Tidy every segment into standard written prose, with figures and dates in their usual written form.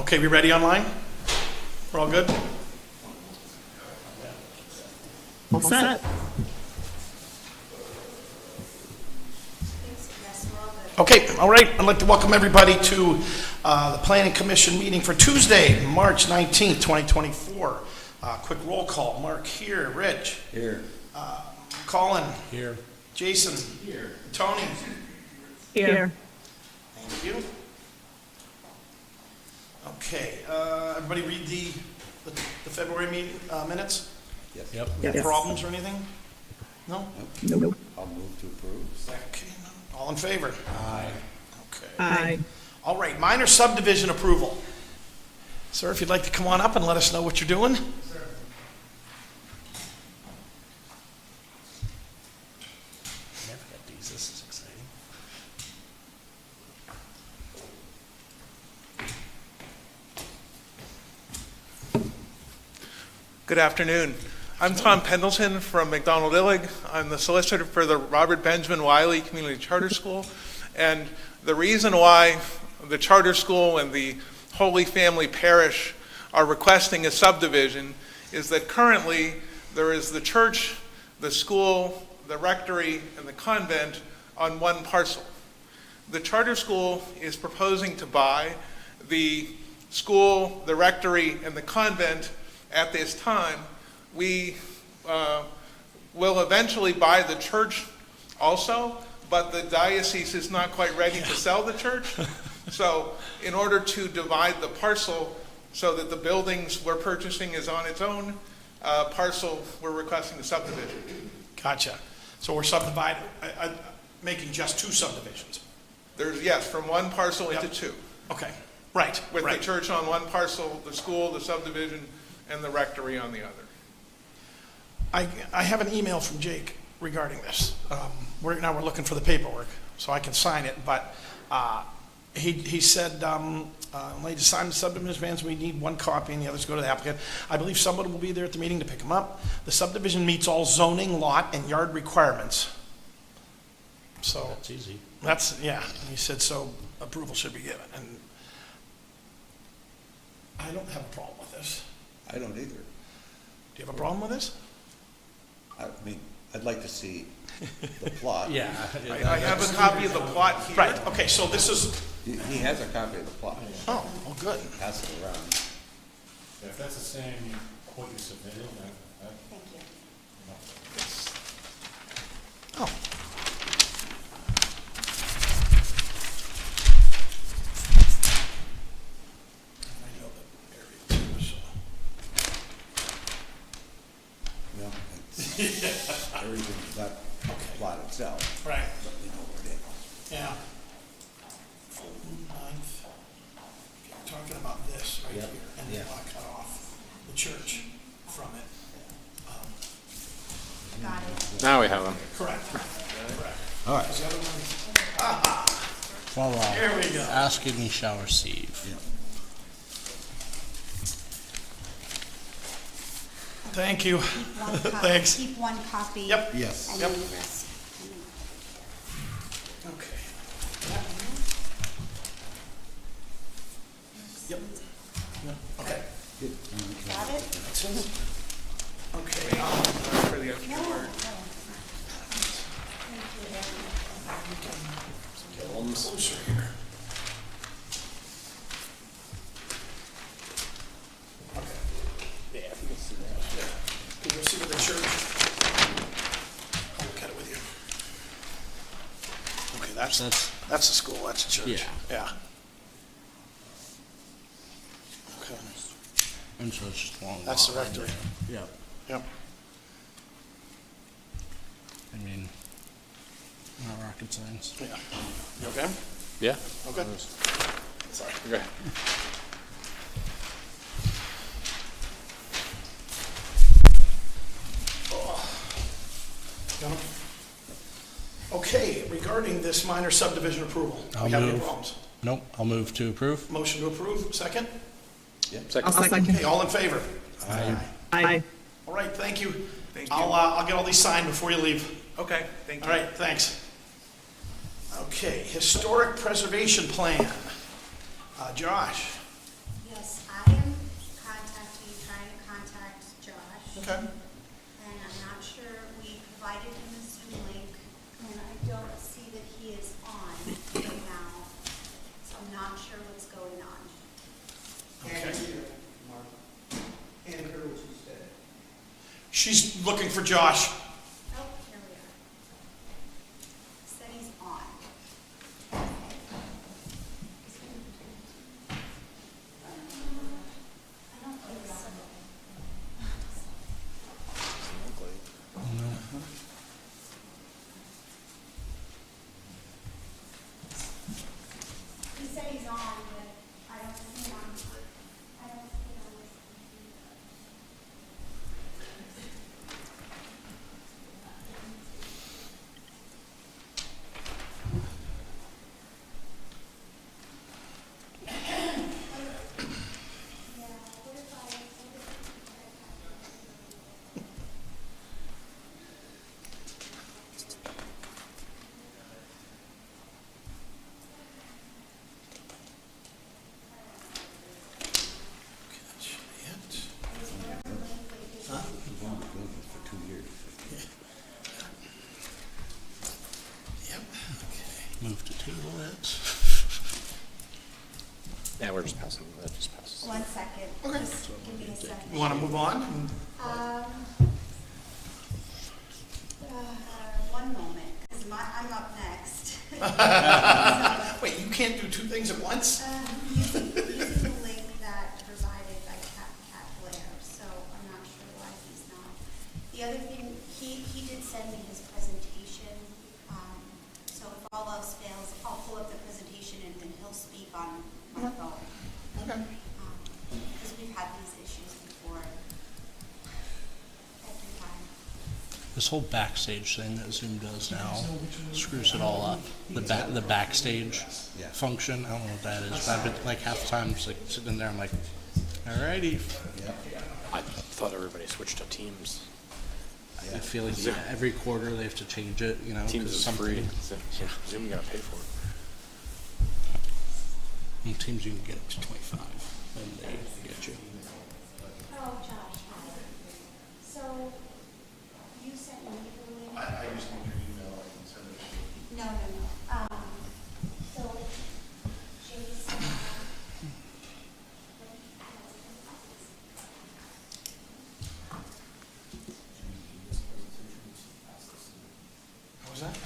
Okay, we ready online? We're all good? All set. Okay, all right. I'd like to welcome everybody to the Planning Commission meeting for Tuesday, March 19th, 2024. Quick roll call. Mark here. Rich. Here. Colin. Here. Jason. Here. Tony. Here. Thank you. Okay, everybody read the February meeting minutes? Yes. Yep. Yes. Problems or anything? No? Nope. I'll move to approve. Okay, all in favor? Aye. Okay. Aye. All right, minor subdivision approval. Sir, if you'd like to come on up and let us know what you're doing. Never got these. This is exciting. Good afternoon. I'm Tom Pendleton from McDonald Illig. I'm the solicitor for the Robert Benjamin Wiley Community Charter School. And the reason why the charter school and the Holy Family Parish are requesting a subdivision is that currently there is the church, the school, the rectory, and the convent on one parcel. The charter school is proposing to buy the school, the rectory, and the convent. At this time, we will eventually buy the church also, but the diocese is not quite ready to sell the church. So in order to divide the parcel so that the buildings we're purchasing is on its own parcel, we're requesting a subdivision. Gotcha. So we're subdividing, making just two subdivisions. There's, yes, from one parcel into Yep. two. Okay, right, With the right. church on one parcel, the school, the subdivision, and the rectory on the other. I have an email from Jake regarding this. We're looking for the paperwork, so I can sign it, but he said, lady, to sign the subdivision plans, we need one copy and the others go to the applicant. I believe somebody will be there at the meeting to pick them up. The subdivision meets all zoning, lot, and yard requirements. So, That's easy. yeah, and he said, so approval should be given, and I don't have a problem with this. I don't either. Do you have a problem with this? I mean, I'd like to see the plot. Yeah. I have a copy of the plot here. Right, okay, so this is, He has a copy of the plot. oh, well, good. Pass it around. If that's the same quote you submitted, Thank you. Oh. I know the area too, so. No, it's everything's not plot itself, Right. but we know where it is. Yeah. Fulton Ninth. We're talking about this right Yep. here, and then I cut off the church from it. Got it. Now we have them. Correct. Correct. All right. The other one, Well, here we go. ask and ye shall receive. Yeah. Thank you. Keep one copy. Thanks. Keep one copy. Yep. Yes. And Yep. then the rest. Okay. Yep. Okay. Good. Got it? That's it. Okay. For the extra word. Get a little closer here. Okay. Yeah, if you can see that. Yeah. Can you see with the church? I'll look at it with you. Okay, that's the school, that's the church. Yeah. Okay, And so it's just one. that's the lot. rectory. Yep. Yep. I mean, not rocket science. Yeah. You okay? Yeah. Okay. Sorry. Okay. Got 'em? Okay, regarding this minor subdivision approval, do I'll we have any move. problems? Nope, I'll move to approve. Motion to approve, second? Second. Okay, all in favor? Aye. All right, thank you. Thank you. I'll get all these signed before you leave. Okay, thank you. All right, thanks. Okay, historic preservation plan. Josh? Yes, Okay. And I'm not sure, we provided him the Zoom link, and I don't see that he is on right now. So I'm not sure what's going on. She's looking for Josh. Oh, here we are. Said he's on. I don't think so. He said he's on, but I don't see him on. I don't see him on this computer. Yeah, what if I? We've only been doing this for 2 years. Yep. Move to table it. Yeah, we're just passing, that just passes. 1 second. Okay. Just give me a second. You want to move on? One moment, because I'm up next. Wait, you can't do two things at once? Using the link that provided by Cat Blair, so I'm not sure why he's not. The other thing, he did send me his presentation, so if all else fails, I'll pull up the presentation and then he'll speak on my phone. Okay. Because we've had these issues before. Every time. This whole backstage thing that Zoom does now screws it all up. The backstage Yeah. function, I don't know what that is. But I've been like half the time just like sitting in there, I'm like, alrighty. Yeah. I thought everybody switched to Teams. I feel like every quarter they have to change it, you know. Teams 'cause is something- free. Yeah, Zoom you gotta pay for it. In Teams you can get up to 25, and they get you. Oh, Josh, hi. So, you sent me the link? I just need your email, I can send it to you. No. So, Jason. What was that?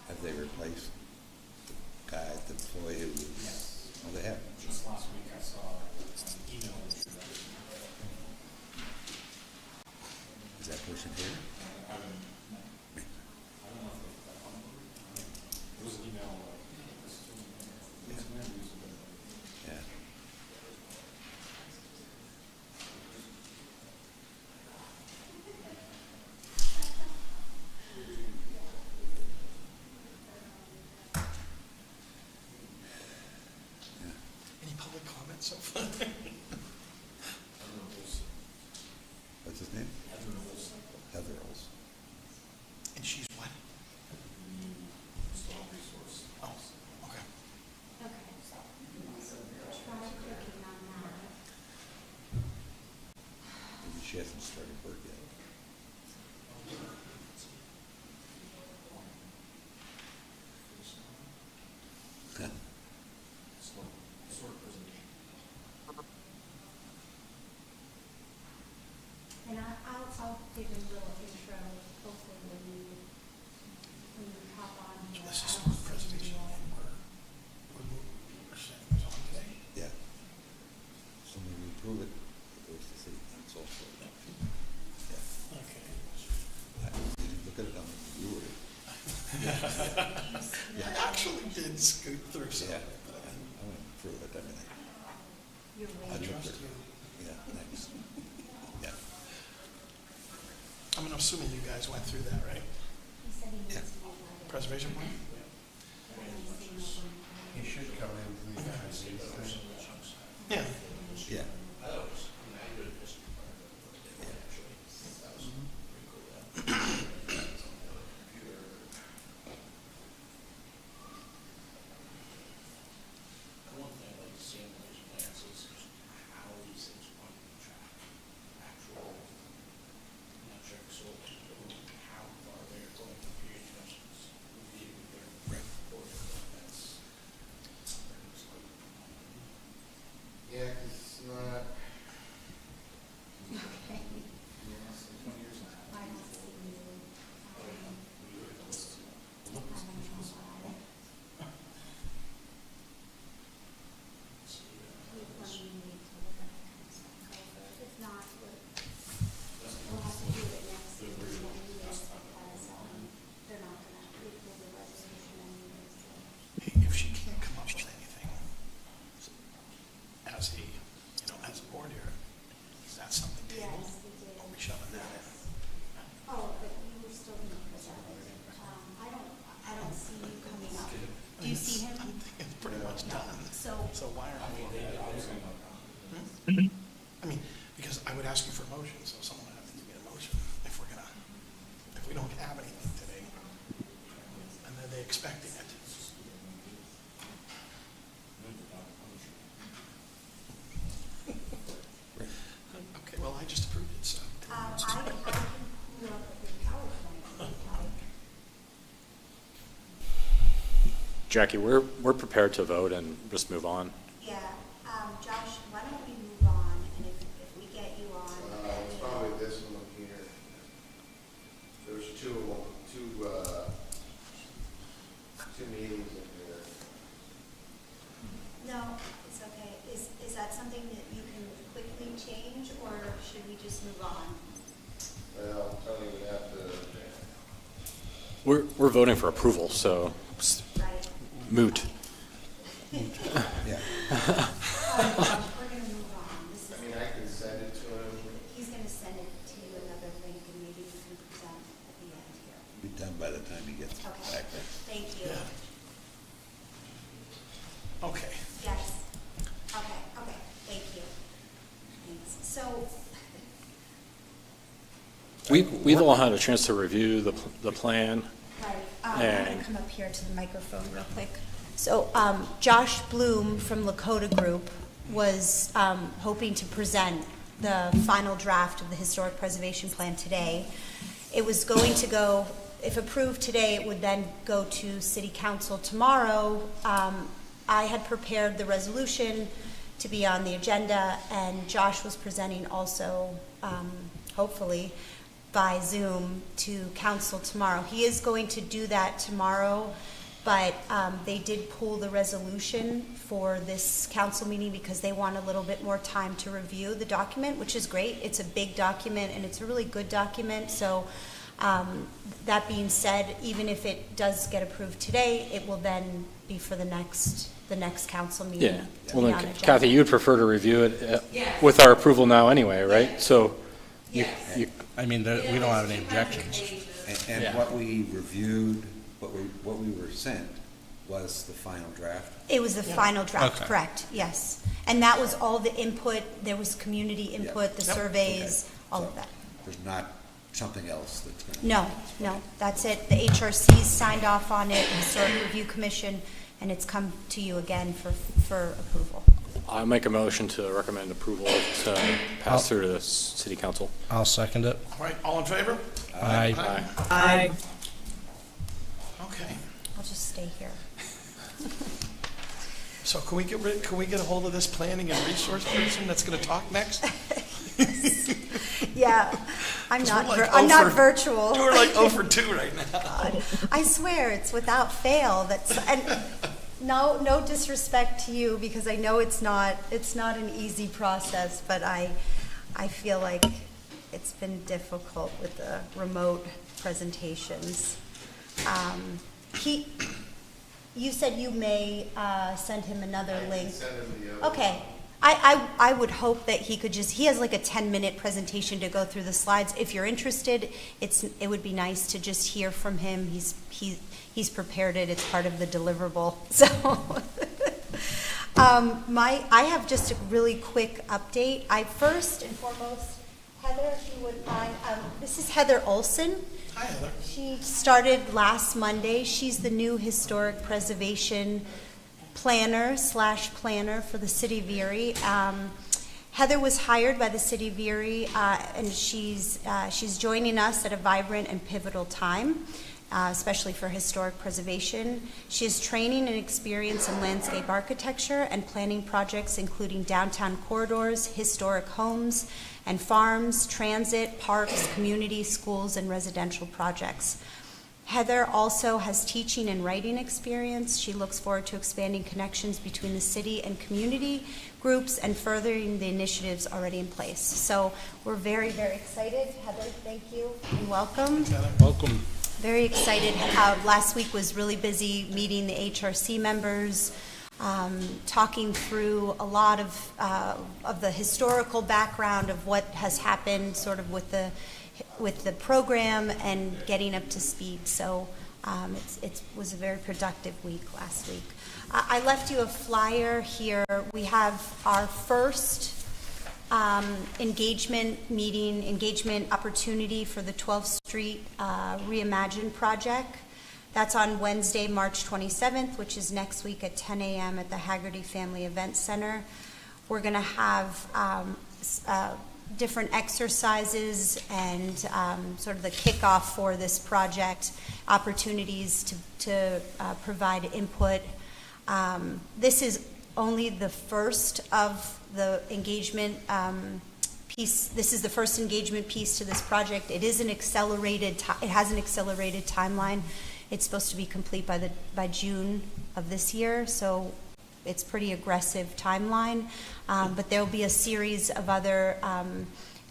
Have they replaced the guy, the employee who was, oh, they have? Just last week I saw an email. Is that person here? It was an email. Yeah. Any public comments so far? What's his name? Heather Olson. And she's what? Oh, okay. Okay, so, try clicking on that. Maybe she hasn't started work yet. Huh? And I'll give you a little intro, hopefully when you hop on here. This is I'll the send presentation you all- and we're setting this on today. Yeah. So when we approve it, it goes to city council. Yeah. Okay. Look at it on the viewer. I actually did scoot through some of Yeah. it, but I went through it, I mean, You're I waiting. looked at it. Yeah, thanks. Yeah. I'm assuming you guys went through that, right? He said he needs Yeah. to be ready. Preservation plan? He should come in with these guys. Yeah. Yeah. So why aren't we? I mean, because I would ask you for a motion, so someone would have to give me a motion if we don't have anything today. And are they expecting it? Okay, well, I just approved it, so. I can pull up your PowerPoint. Jackie, we're prepared to vote and just move on. Yeah, Josh, why don't we move on, and if we get you on. It's probably this one here. There's two meetings in here. No, it's okay. Is that something that you can quickly change, or should we just move on? Well, Tony would have to, We're voting for approval, so Right? moot. Yeah. Josh, we're gonna move on. This I is, mean, I can send it to him. he's gonna send it to you another link, and maybe we can present at the end here. Be done by the time he gets Okay. back there. Thank you. Okay. Yes. Okay, thank you. Thanks. So, We've all had a chance to review the plan. right, I'm going And- to come up here to the microphone real quick. So Josh Bloom from Lakota Group was hoping to present the final draft of the Historic Preservation Plan today. It was going to go, if approved today, it would then go to City Council tomorrow. I had prepared the resolution to be on the agenda, and Josh was presenting also, hopefully, by Zoom to council tomorrow. He is going to do that tomorrow, but they did pull the resolution for this council meeting because they want a little bit more time to review the document, which is great. It's a big document, and it's a really good document. So that being said, even if it does get approved today, it will then be for the next council meeting. Yeah. to Well, be then, on agenda. Kathy, you would prefer to review it with our approval now anyway, right? So you, I mean, we don't have any objections. And Yeah. what we reviewed, what we were sent was the final draft. It was the final draft, Okay. correct, yes. And that was all the input, there was community input, the Yep. surveys, Okay. all So of that. There's not something else that's going to. No, that's it. The HRC's signed off on it, the Historic Review Commission, and it's come to you again for approval. I make a motion to recommend approval to pass through to the city council. I'll second it. All right, all in favor? Aye. Aye. Okay. I'll just stay here. So can we get a hold of this planning and resource person that's going to talk next? Yeah, I'm 'Cause not, we're like I'm not over- virtual. We're like 0 for 2 right now. I swear, it's without fail. And no disrespect to you, because I know it's not an easy process, but I feel like it's been difficult with the remote presentations. You said you may send him another link. Send him the other. Okay. I would hope that he could he has like a 10-minute presentation to go through the slides. If you're interested, it would be nice to just hear from him. He's prepared it. It's part of the deliverable. So I have just a really quick update. First and foremost, Heather, if you wouldn't mind, this is Heather Olson. Hi, Heather. She started last Monday. She's the new historic preservation planner for the city of Erie. Heather was hired by the city of Erie, and she's joining us at a vibrant and pivotal time, especially for historic preservation. She has training and experience in landscape architecture and planning projects including downtown corridors, historic homes and farms, transit, parks, community, schools, and residential projects. Heather also has teaching and writing experience. She looks forward to expanding connections between the city and community groups and furthering the initiatives already in place. So we're very, very excited. Heather, thank you and welcome. Welcome. Very excited. Last week was really busy meeting the HRC members, talking through a lot of the historical background of what has happened sort of with the program and getting up to speed. So It was a very productive week last week. I left you a flyer here. We have our first engagement opportunity for the 12th Street Reimagine project. That's on Wednesday, March 27th, which is next week at 10 a.m. at the Haggerty Family Event Center. We're going to have different exercises and sort of the kickoff for this project, opportunities to provide input. This is only the first of the engagement piece. This is the first engagement piece to this project. It is an accelerated. It has an accelerated timeline. It's supposed to be complete by June of this year, so it's pretty aggressive timeline. But there will be a series of other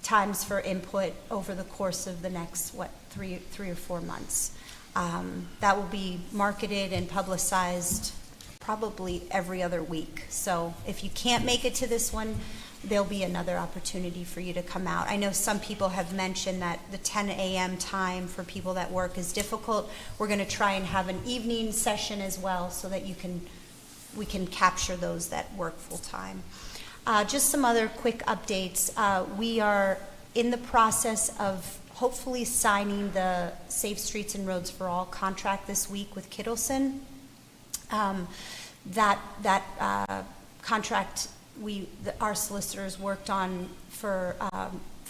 times for input over the course of the next, three or 4 months. That will be marketed and publicized probably every other week. So if you can't make it to this one, there'll be another opportunity for you to come out. I know some people have mentioned that the 10 a.m. time for people that work is difficult. We're going to try and have an evening session as well so that we can capture those that work full time. Just some other quick updates. We are in the process of hopefully signing the Safe Streets and Roads for All contract this week with Kittleson. That contract our solicitors worked on for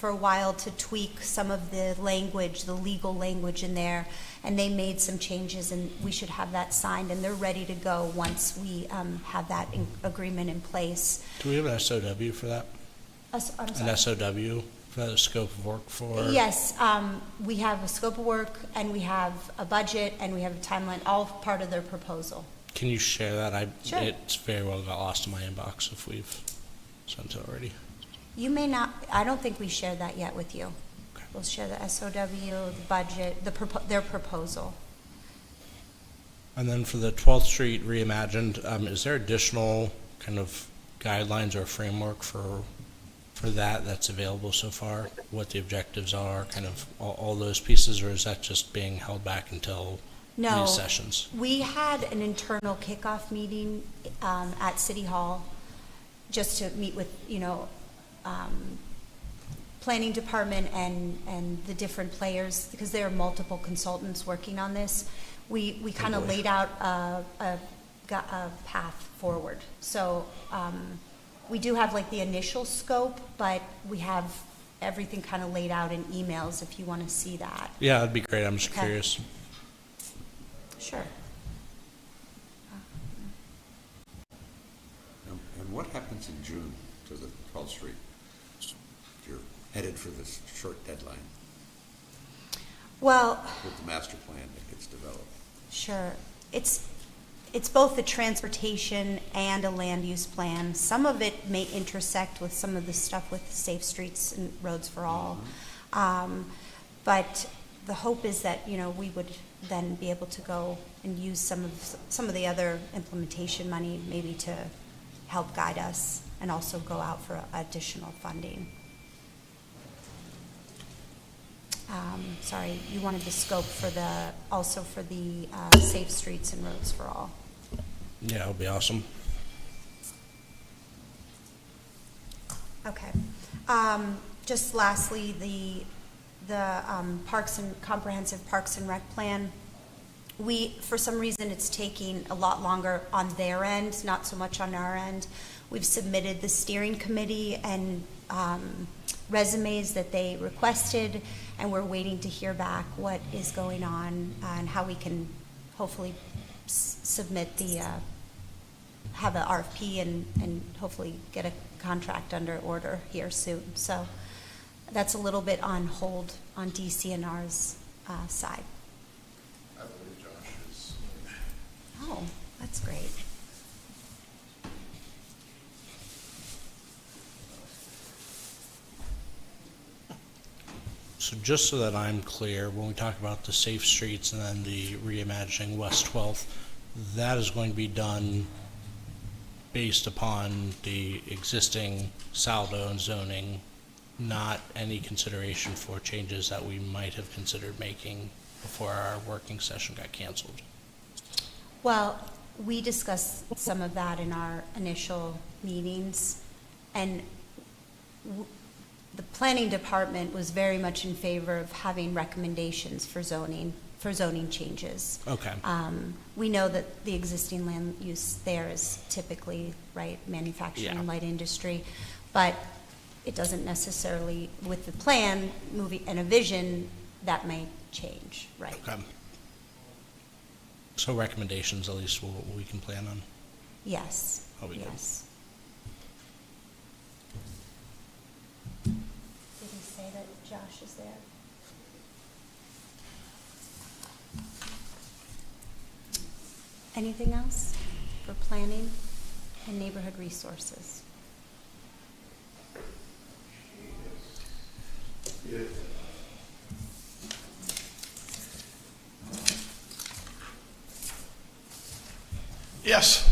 a while to tweak some of the language, the legal language in there, and they made some changes, and we should have that signed, and they're ready to go once we have that agreement in place. Do we have an SOW for that? I'm sorry. An SOW for the scope of work for? Yes, we have a scope of work, and we have a budget, and we have a timeline, all part of their proposal. Can you share that? Sure. It's very well got lost in my inbox if we've sent it already. You may not, I don't think we shared that yet with you. Okay. We'll share the SOW, the budget, their proposal. And then for the 12th Street Reimagined, is there additional kind of guidelines or framework for that that's available so far? What the objectives are, kind of all those pieces, or is that just being held back until No, these sessions? we had an internal kickoff meeting at City Hall just to meet with, planning department and the different players, because there are multiple consultants working on this. We kind of laid out a path forward. So we do have like the initial scope, but we have everything kind of laid out in emails if you want to see that. Yeah, that'd be great. I'm just Okay. curious. Sure. And what happens in June to the 12th Street? You're headed for this short deadline Well, with the master plan that gets developed. sure. It's both the transportation and a land use plan. Some of it may intersect with some of the stuff with Safe Streets and Roads for All. But the hope is that, we would then be able to go and use some of the other implementation money maybe to help guide us and also go out for additional funding. Sorry, you wanted the scope for the Safe Streets and Roads for All. Yeah, it'll be awesome. Okay. Just lastly, the comprehensive Parks and Rec plan. For some reason, it's taking a lot longer on their end, not so much on our end. We've submitted the steering committee and resumes that they requested, and we're waiting to hear back what is going on and how we can hopefully submit have an RFP and hopefully get a contract under order here soon. So that's a little bit on hold on DCNR's side. I believe Josh is. Oh, that's great. So just so that I'm clear, when we talk about the Safe Streets and then the Reimagining West 12th, that is going to be done based upon the existing saldo and zoning, not any consideration for changes that we might have considered making before our working session got canceled? Well, we discussed some of that in our initial meetings, and the planning department was very much in favor of having recommendations for zoning changes. Okay. We know that the existing land use there is typically, right, manufacturing Yeah. and light industry, but it doesn't necessarily, with the plan, moving, and a vision, that may change, right? Okay. So recommendations, at least, we can plan on. Yes, Oh, we good. yes. Did he say that Josh is there? Anything else for planning and neighborhood resources? Yes,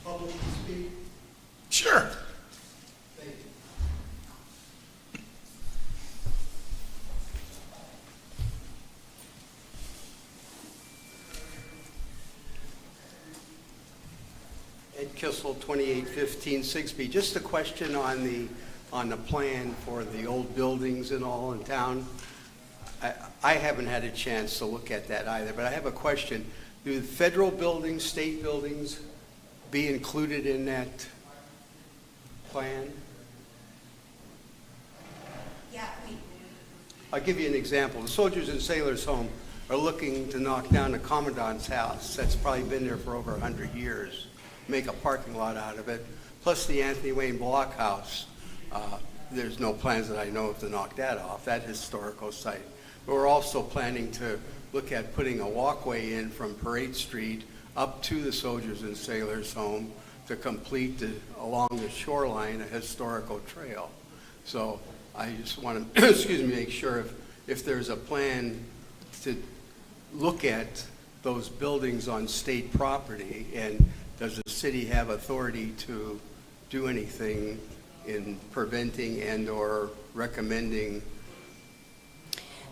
Public to speak? sure. Thank you. Ed Kissel, 2815 Sigsbee. Just a question on the plan for the old buildings and all in town. I haven't had a chance to look at that either, but I have a question. Do the federal buildings, state buildings be included in that plan? Yeah, I'll give you an example. The Soldiers and Sailors Home are looking to knock down the Commandant's house that's probably been there for over 100 years, make a parking lot out of it, plus the Anthony Wayne Block House. There's no plans that I know of to knock that off, that historical site. But we're also planning to look at putting a walkway in from Parade Street up to the Soldiers and Sailors Home to complete along the shoreline a historical trail. So I just want to, excuse me, make sure if there's a plan to look at those buildings on state property, and does the city have authority to do anything in preventing and/or recommending?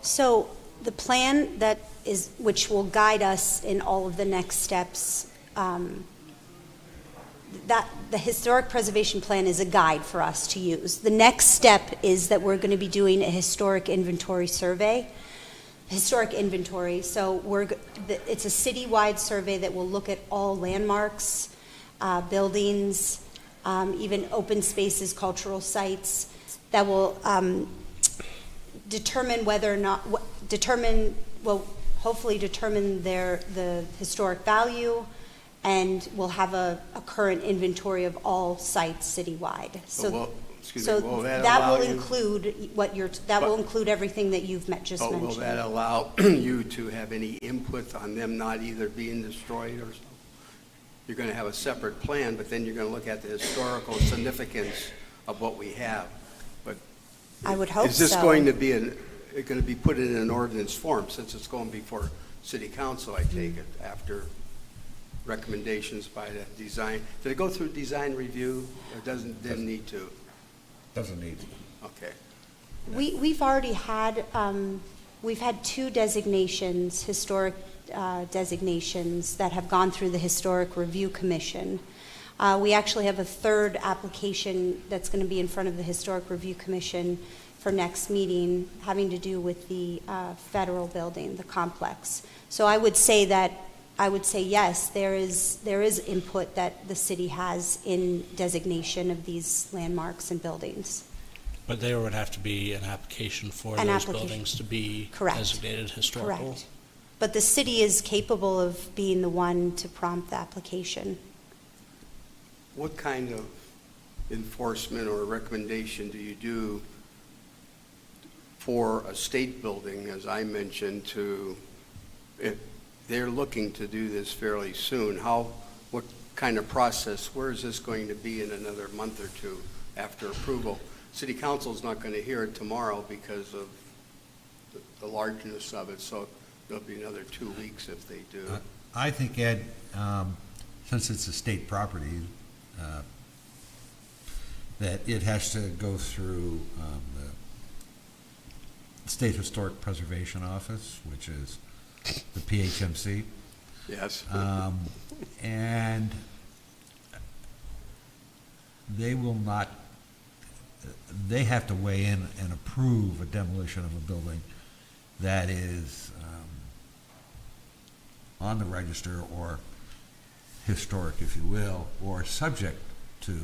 So the plan that is, which will guide us in all of the next steps, that the historic preservation plan is a guide for us to use. The next step is that we're going to be doing a historic inventory survey. Historic inventory. So it's a citywide survey that will look at all landmarks, buildings, even open spaces, cultural sites, that will determine whether or not, hopefully determine the historic value, and we'll have a current inventory of all sites citywide. So, will that allow will you- include will include everything that you've just But mentioned. will that allow you to have any input on them not either being destroyed or something? You're going to have a separate plan, but then you're going to look at the historical significance of what we have. But I would hope is this so. going to be put in an ordinance form, since it's going before city council, I take it, after recommendations by the design? Did it go through design review, or didn't need to? Doesn't need to. Okay. We've already had, we've had two designations, historic designations, that have gone through the Historic Review Commission. We actually have a third application that's going to be in front of the Historic Review Commission for next meeting, having to do with the federal building, the complex. So I would say yes, there is input that the city has in designation of these landmarks and buildings. But there would have to be an application for An those application. buildings to be Correct. designated historical? Correct. But the city is capable of being the one to prompt the application. What kind of enforcement or recommendation do you do for a state building, as I mentioned, if they're looking to do this fairly soon, what kind of process, where is this going to be in another month or two after approval? City council's not going to hear it tomorrow because of the largeness of it, so there'll be another 2 weeks if they do. I think, Ed, since it's a state property, that it has to go through State Historic Preservation Office, which is the PHMC. Yes. And they will not, they have to weigh in and approve a demolition of a building that is on the register or historic, if you will, or subject to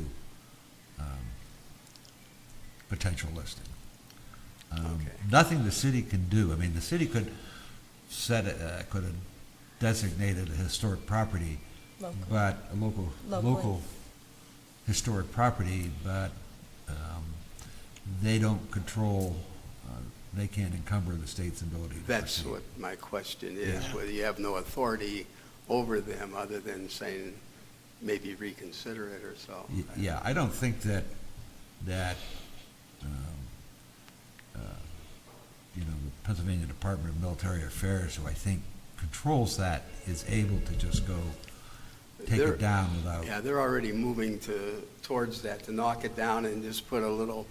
potential listing. Okay. Nothing the city can do. I mean, the city could could have designated a historic property, but a local historic property, but they don't control, they can't encumber the state's ability to That's proceed. what my question is, Yeah. whether you have no authority over them other than saying maybe reconsider it or so. Yeah, I don't think that, you know, the Pennsylvania Department of Military Affairs, who I think controls that, is able to just go take They're- it down without. Yeah, they're already moving towards that, to knock it down and just put a little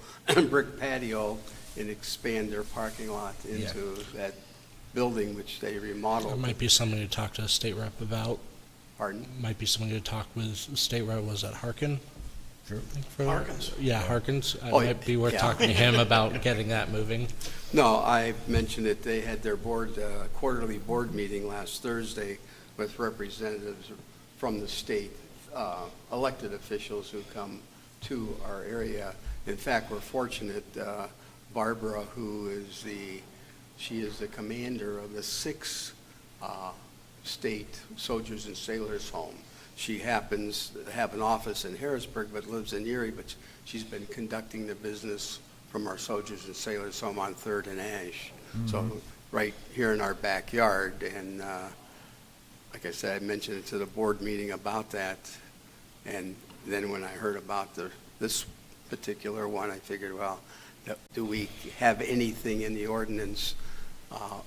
brick patio and expand their parking lot into that building which they That remodeled. might be something to talk to a state rep about. Pardon? Might be something to talk with the state rep. Was that Harkin? Sure. Harkins. Yeah, Harkins. It Oh, yeah. might be worth Yeah. talking to him about getting that moving. No, I mentioned that they had their quarterly board meeting last Thursday with representatives from the state, elected officials who come to our area. In fact, we're fortunate, Barbara, she is the commander of the 6th State Soldiers and Sailors Home. She happens to have an office in Harrisburg but lives in Erie, but she's been conducting the business from our Soldiers and Sailors Home on 3rd and Ash. So right here in our backyard, and like I said, I mentioned it to the board meeting about that, and then when I heard about this particular one, I figured, well, do we have anything in the ordinance,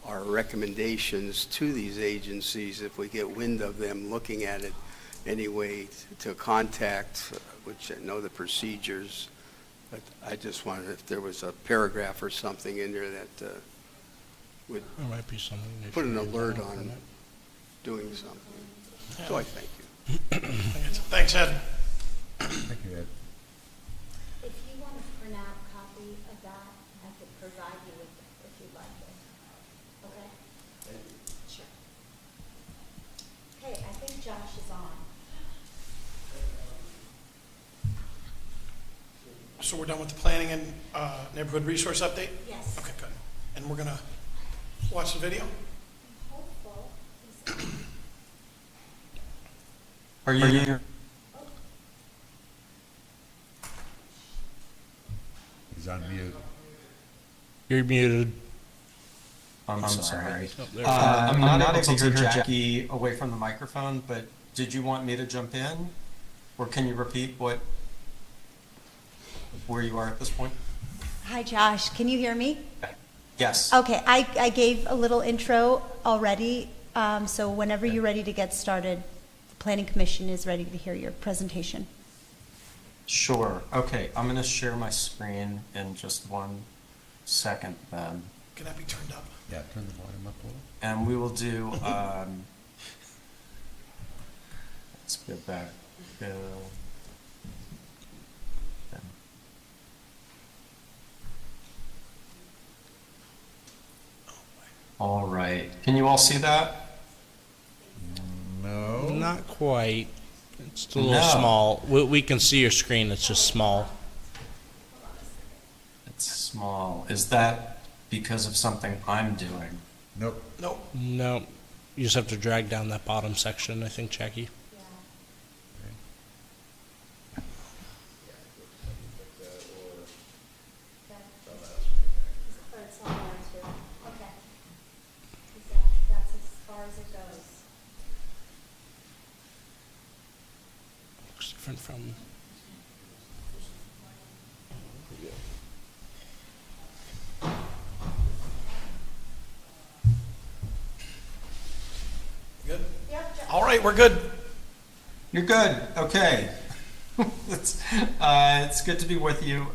our recommendations to these agencies, if we get wind of them looking at it anyway, to contact, which I know the procedures, but I just wondered if there was a paragraph or something in there that would There might be something. they put an should do alert on on it. doing something. So I thank you. Thanks, Ed. Thank you, Ed. If you want to print out a copy of that, I could provide you with it if you'd like it. Okay? Sure. Okay, I think Josh is on. So we're done with the planning and neighborhood resource update? Yes. Okay, good. And we're gonna watch the video? Hopeful. Are you here? He's on mute. You're muted. I'm sorry. Oh, there. I'm not able to hear Jackie away from the microphone, but did you want me to jump in? Or can you repeat where you are at this point? Hi, Josh. Can you hear me? Yes. Okay, I gave a little intro already, so whenever you're ready to get started, the Planning Commission is ready to hear your presentation. Sure. Okay, I'm going to share my screen in just 1 second then. Can that be turned up? Yeah, turn the volume up a little. And we will do, let's go back. All right. Can you all see that? No. Not quite. It's a little No. small. We can see your screen. It's just small. It's small. Is that because of something I'm doing? Nope. Nope. No, you just have to drag down that bottom section, I think, Jackie. That's as far as it goes. Looks different from. Good? All right, we're good. You're good. Okay. It's good to be with you,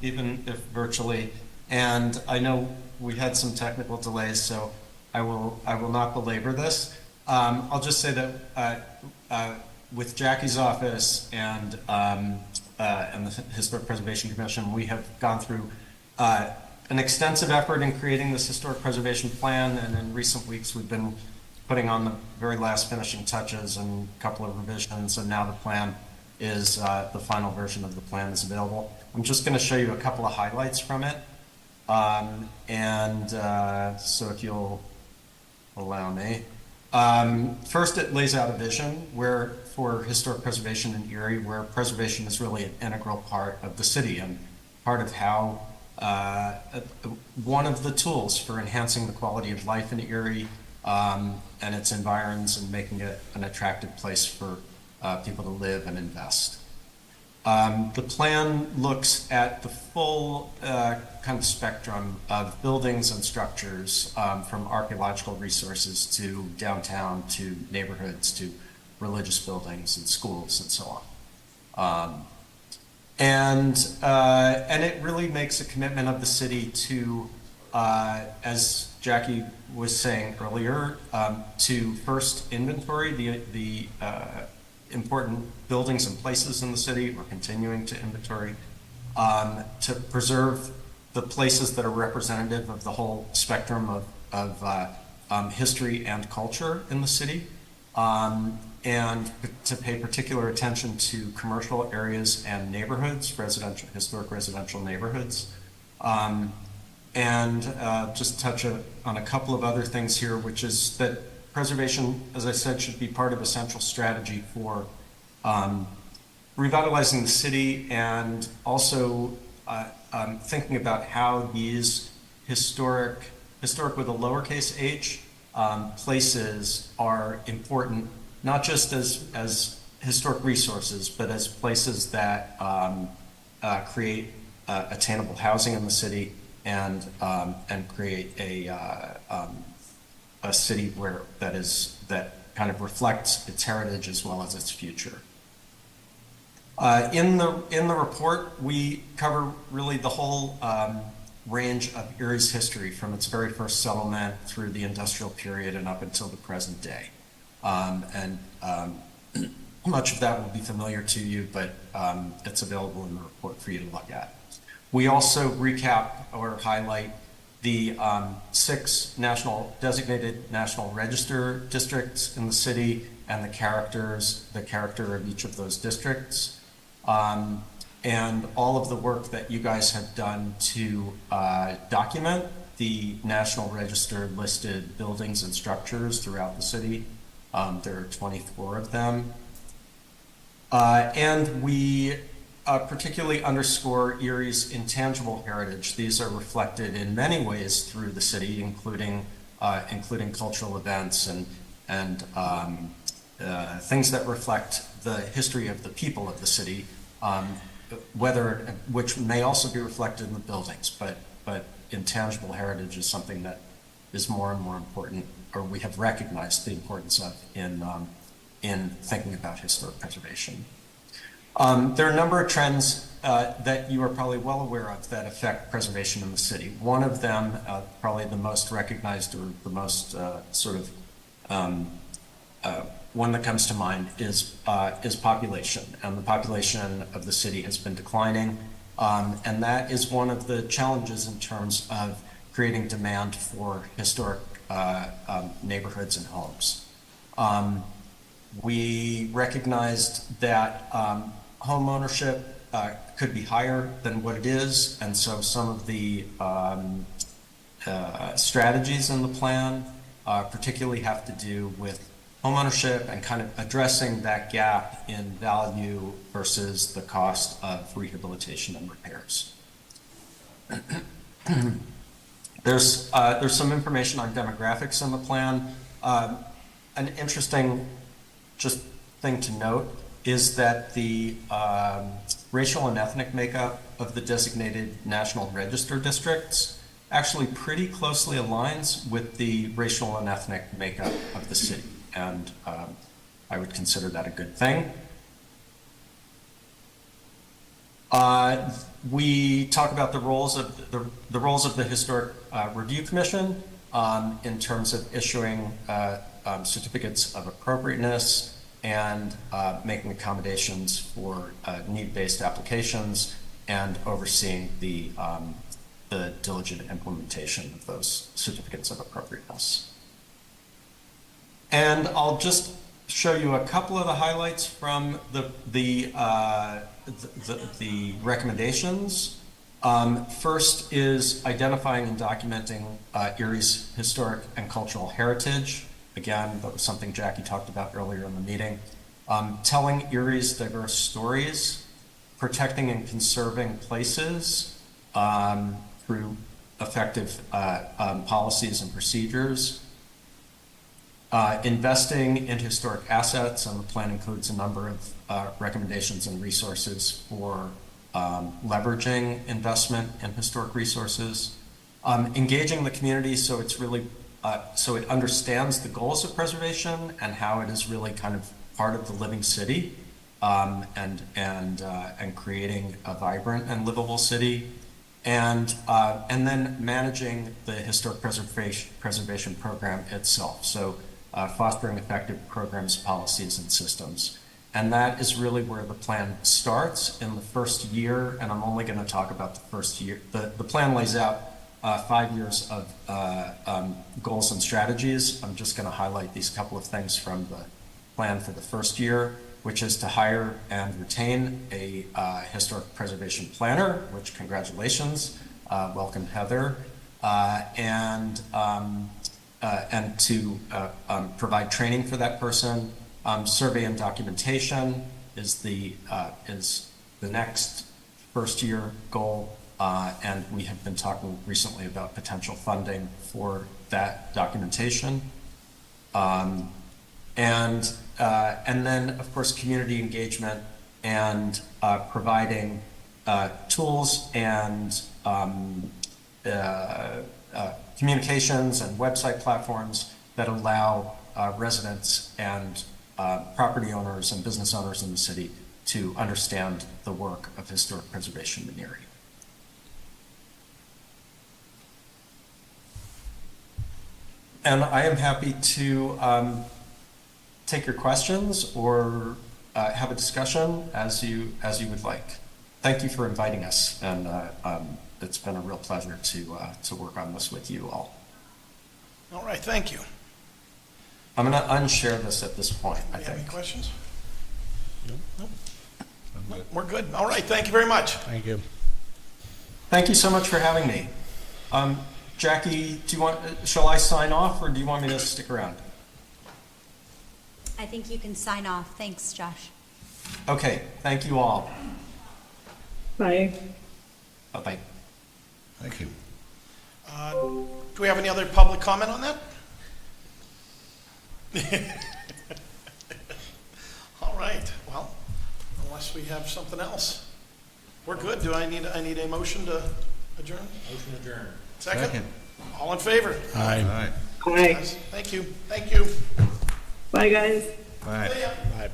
even if virtually. And I know we had some technical delays, so I will not belabor this. I'll just say that with Jackie's office and the Historic Preservation Commission, we have gone through an extensive effort in creating this historic preservation plan, and in recent weeks we've been putting on the very last finishing touches and a couple of revisions, and now the plan is, the final version of the plan is available. I'm just going to show you a couple of highlights from it. So if you'll allow me. First, it lays out a vision for historic preservation in Erie, where preservation is really an integral part of the city and part of how one of the tools for enhancing the quality of life in Erie and its environs and making it an attractive place for people to live and invest. The plan looks at the full kind of spectrum of buildings and structures, from archaeological resources to downtown to neighborhoods to religious buildings and schools and so on. And it really makes a commitment of the city to, as Jackie was saying earlier, to first inventory the important buildings and places in the city. We're continuing to inventory, to preserve the places that are representative of the whole spectrum of history and culture in the city, and to pay particular attention to commercial areas and neighborhoods, historic residential neighborhoods. Just touch on a couple of other things here, which is that preservation, as I said, should be part of a central strategy for revitalizing the city, and also thinking about how these historic with a lowercase h places are important, not just as historic resources, but as places that create attainable housing in the city and create a city that kind of reflects its heritage as well as its future. In the report, we cover really the whole range of Erie's history, from its very first settlement through the industrial period and up until the present day. Much of that will be familiar to you, but it's available in the report for you to look at. We also recap or highlight the 6 designated National Register districts in the city and the character of each of those districts, and all of the work that you guys have done to document the National Register listed buildings and structures throughout the city. There are 24 of them. And we particularly underscore Erie's intangible heritage. These are reflected in many ways through the city, including cultural events and things that reflect the history of the people of the city, which may also be reflected in the buildings, but intangible heritage is something that is more and more important, or we have recognized the importance of in thinking about historic preservation. There are a number of trends that you are probably well aware of that affect preservation in the city. One of them, probably the most recognized or the most one that comes to mind is population, and the population of the city has been declining, and that is one of the challenges in terms of creating demand for historic neighborhoods and homes. We recognized that home ownership could be higher than what it is, and so some of the strategies in the plan particularly have to do with home ownership and kind of addressing that gap in value versus the cost of rehabilitation and repairs. There's some information on demographics in the plan. An interesting just thing to note is that the racial and ethnic makeup of the designated National Register districts actually pretty closely aligns with the racial and ethnic makeup of the city, and I would consider that a good thing. We talk about the roles of the historic Review Commission in terms of issuing certificates of appropriateness and making accommodations for need-based applications and overseeing the diligent implementation of those certificates of appropriateness. And I'll just show you a couple of the highlights from the recommendations. First is identifying and documenting Erie's historic and cultural heritage. Again, that was something Jackie talked about earlier in the meeting. Telling Erie's diverse stories, protecting and conserving places through effective policies and procedures. Investing in historic assets, and the plan includes a number of recommendations and resources for leveraging investment in historic resources. Engaging the community so it's really so it understands the goals of preservation and how it is really kind of part of the living city, and creating a vibrant and livable city, and then managing the historic preservation program itself. So fostering effective programs, policies, and systems. And that is really where the plan starts in the first year, and I'm only going to talk about the first year. The plan lays out 5 years of goals and strategies. I'm just going to highlight these couple of things from the plan for the first year, which is to hire and retain a historic preservation planner, which congratulations, welcome Heather, and to provide training for that person. Survey and documentation is the next first year goal, and we have been talking recently about potential funding for that documentation. And then, of course, community engagement and providing tools and communications and website platforms that allow residents and property owners and business owners in the city to understand the work of historic preservation in Erie. And I am happy to take your questions or have a discussion as you would like. Thank you for inviting us, and it's been a real pleasure to work on this with you all. All right, thank you. I'm going to unshare this at this point, I You have any think. questions? Nope. We're good. All right, thank you very much. Thank you. Thank you so much for having me. Jackie, shall I sign off, or do you want me to stick around? I think you can sign off. Thanks, Josh. Okay, thank you all. Bye. Bye-bye. Thank you. Do we have any other public comment on that? All right, well, unless we have something else, we're good. Do I need a motion to adjourn? Motion adjourned. Second? All in favor? Aye. All right. Bye. Thank you. Thank you. Bye, guys. Bye. See ya. Bye.